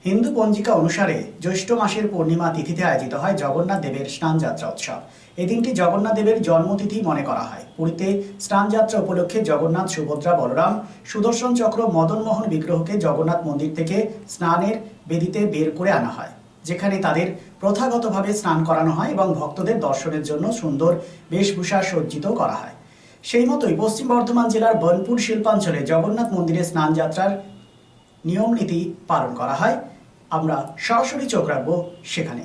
হিন্দু পঞ্জিকা অনুসারে জ্যৈষ্ঠ মাসের পূর্ণিমা তিথিতে আয়োজিত হয় জগন্নাথ দেবের স্নানযাত্রা উৎসব। এই দিনটি জগন্নাথ দেবের জন্মতিথি মনে করা হয়। পুরীতে স্নানযাত্রা উপলক্ষে জগন্নাথ, সুভদ্রা, বলরাম, সুদর্শন চক্র, মদনমোহন বিগ্রহকে জগন্নাথ মন্দির থেকে স্নানের বেদিতে বের করে আনা হয়, যেখানে তাদের প্রথাগতভাবে স্নান করানো হয় এবং ভক্তদের দর্শনের জন্য সুন্দর বেশভূষা সজ্জিত করা হয়। সেই মতোই পশ্চিম বর্ধমান জেলার বনপুর শিল্পাঞ্চলে জগন্নাথ মন্দিরে স্নানযাত্রার নিয়ম নীতি পালন করা হয়। আমরা সরাসরি চোখ রাখবো সেখানে।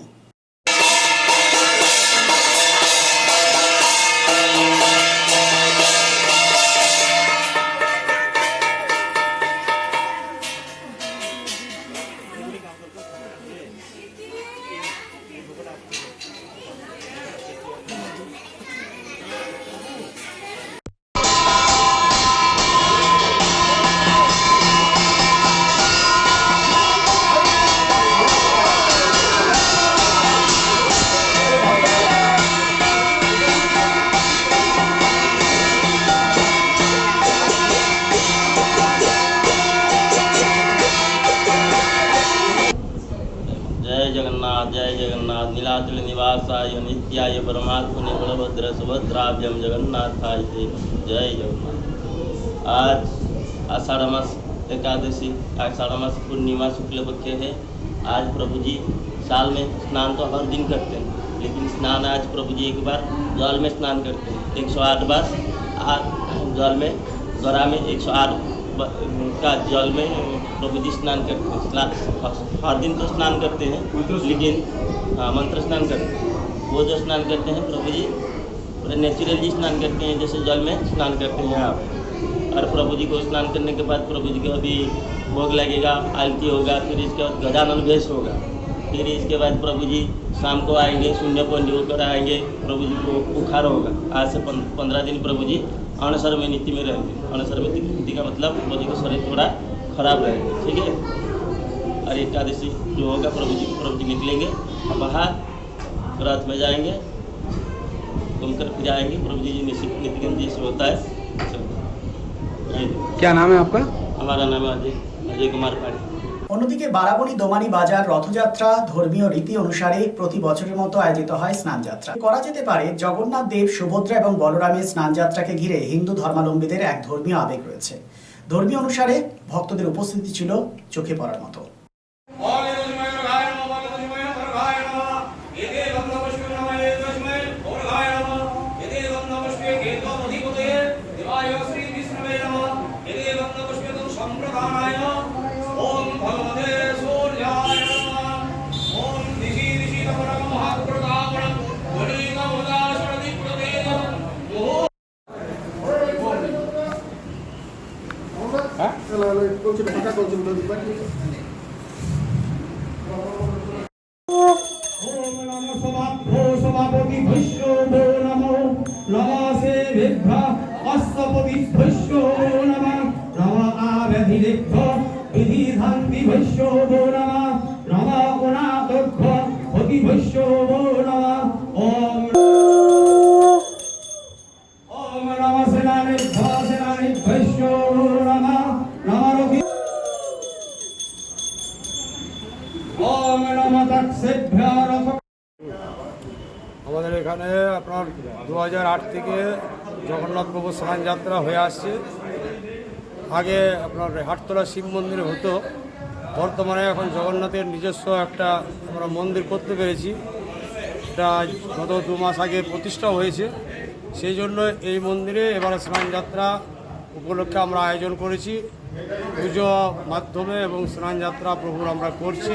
जय जगन्नाथ नीलाचल निवासाय नित्याय परमात्मने बलभद्र सुभद्राभ्यम जगन्नाथाय ते जय जगन्नाथ। आज आषाढ़ मास एकादशी, आषाढ़ मास पूर्णिमा शुक्ल पक्ष है। आज प्रभु जी साल में स्नान तो हर दिन करते हैं, लेकिन स्नान आज प्रभु जी एक बार जल में स्नान करते हैं। 108 बार जल में गरा में 108 का जल में प्रभु जी स्नान करते हैं। हर दिन तो स्नान करते हैं, लेकिन मंत्र स्नान करते हैं। वो जो स्नान करते हैं प्रभु जी नेचुरली स्नान करते हैं, जैसे जल में स्नान करते हैं आप। और प्रभु जी को स्नान करने के बाद प्रभु जी को अभी भोग लगेगा, आरती होगा, फिर इसके बाद गजानन भेष होगा। फिर इसके बाद प्रभु जी शाम को आएंगे, शून्य पंडी होकर आएंगे। प्रभु जी को बुखार होगा। आज से 15 दिन प्रभु जी अणसर में नीति में रहेंगे। अणसर में नीति का मतलब प्रभु जी का शरीर थोड़ा खराब रहेगा, ठीक है। और एकादशी जो होगा प्रभु जी निकलेंगे बाहर, रात में जाएंगे, घूमकर फिर आएंगे। प्रभु जी नीतिगंज जैसे होता है। क्या नाम है आपका? हमारा नाम है अजय कुमार पाड़ी। অন্যদিকে বারাবণী দোমানি বাজার রথযাত্রা ধর্মীয় রীতি অনুসারে প্রতি বছরের মতো আয়োজিত হয় স্নানযাত্রা। করা যেতে পারে জগন্নাথ দেব, সুভদ্রা এবং বলরামের স্নানযাত্রাকে ঘিরে হিন্দু ধর্মাবলম্বীদের এক ধর্মীয় আবেগ রয়েছে। ধর্মীয় অনুসারে ভক্তদের উপস্থিতি ছিল চোখে পড়ার মতো। আমাদের এখানে আপনার 2008 থেকে জগন্নাথ প্রভু স্নান যাত্রা হয়ে আসছে। আগে আপনার হাটতলা শিব মন্দিরে হতো, বর্তমানে এখন জগন্নাথের নিজস্ব একটা আমরা মন্দির করতে পেরেছি। এটা গত 2 মাস আগে প্রতিষ্ঠা হয়েছে। সেই জন্য এই মন্দিরে এবারে স্নান যাত্রা উপলক্ষে আমরা আয়োজন করেছি। পুজো মাধ্যমে এবং স্নান যাত্রা প্রভুর আমরা করছি।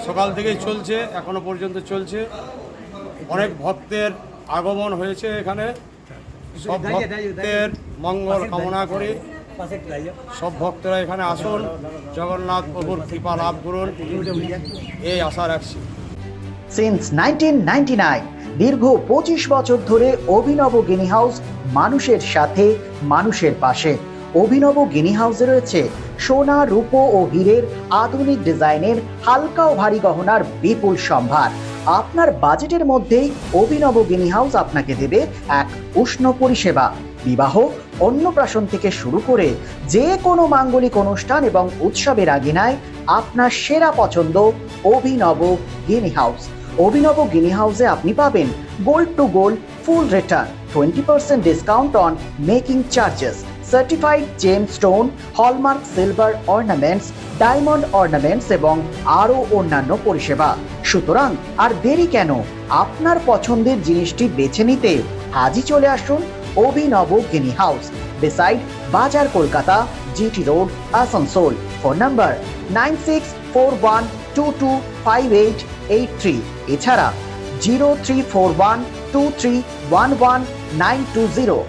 সকাল থেকেই চলছে, এখনো পর্যন্ত চলছে। অনেক ভক্তের আগমন হয়েছে এখানে। সব ভক্তের মঙ্গল কামনা করে সব ভক্তরা এখানে আসুন, জগন্নাথ প্রভুর কৃপা লাভ করুন, এই আশা রাখছি। সিন্স 1999 দীর্ঘ 25 বছর ধরে অভিনব গিনি হাউস মানুষের সাথে, মানুষের পাশে। অভিনব গিনি হাউসে রয়েছে সোনা, রূপো ও হীরের আধুনিক ডিজাইনের হালকা ও ভারী গহনার বিপুল সম্ভার। আপনার বাজেটের মধ্যেই অভিনব গিনি হাউস আপনাকে দেবে এক উষ্ণ পরিষেবা। বিবাহ, অন্নপ্রাশন থেকে শুরু করে যে কোনো মাঙ্গলিক অনুষ্ঠান এবং উৎসবের আগিনায় আপনার সেরা পছন্দ অভিনব গিনি হাউস। অভিনব গিনি হাউসে আপনি পাবেন gold to gold full return, 20% discount on making charges, certified gem stone, hallmark silver ornaments, diamond ornaments এবং আরও অন্যান্য পরিষেবা। সুতরাং আর দেরি কেন, আপনার পছন্দের জিনিসটি বেছে নিতে আজই চলে আসুন অভিনব গিনি house, beside Bazar Kolkata, GT road, Asansol. Phone number 9641225883, এছাড়া 0341231190।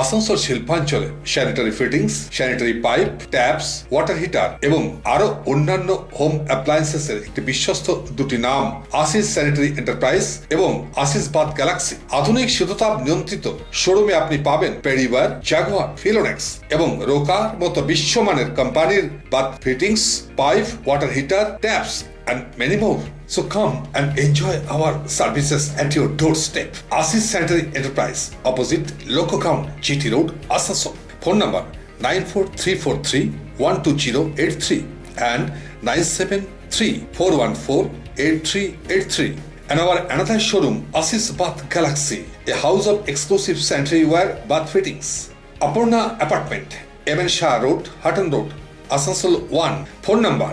আসানসোল শিল্পাঞ্চলে sanitary fittings, sanitary pipe, taps, water heater এবং আরো অন্যান্য হোম অ্যাপ্লায়েন্সেসের একটি বিশ্বস্ত দুটি নাম আশিস স্যানিটারি এন্টারপ্রাইজ এবং আশিস বাথ গ্যালাক্সি। আধুনিক শীততাপ নিয়ন্ত্রিত শোরুমে আপনি পাবেন পেরিবার, জাগুয়ার, ফিলোনেক্স এবং রোকার মতো বিশ্বমানের কোম্পানির bath fittings, pipe, water heater, taps and many more. So come and enjoy our services at your doorstep. Asis Sanitary Enterprise, opposite Loco Count, GT Road, Asansol. Phone number 94343-12083 and 973-414-8383. And our another showroom, Asis Bath Galaxy, a house of exclusive sanitary ware bath fittings. Aparna Apartment, MN Shah Road, Hutton Road, Asansol 1. Phone number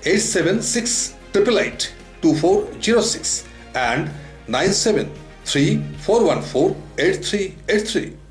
876-888-2406 and 973-414-8383.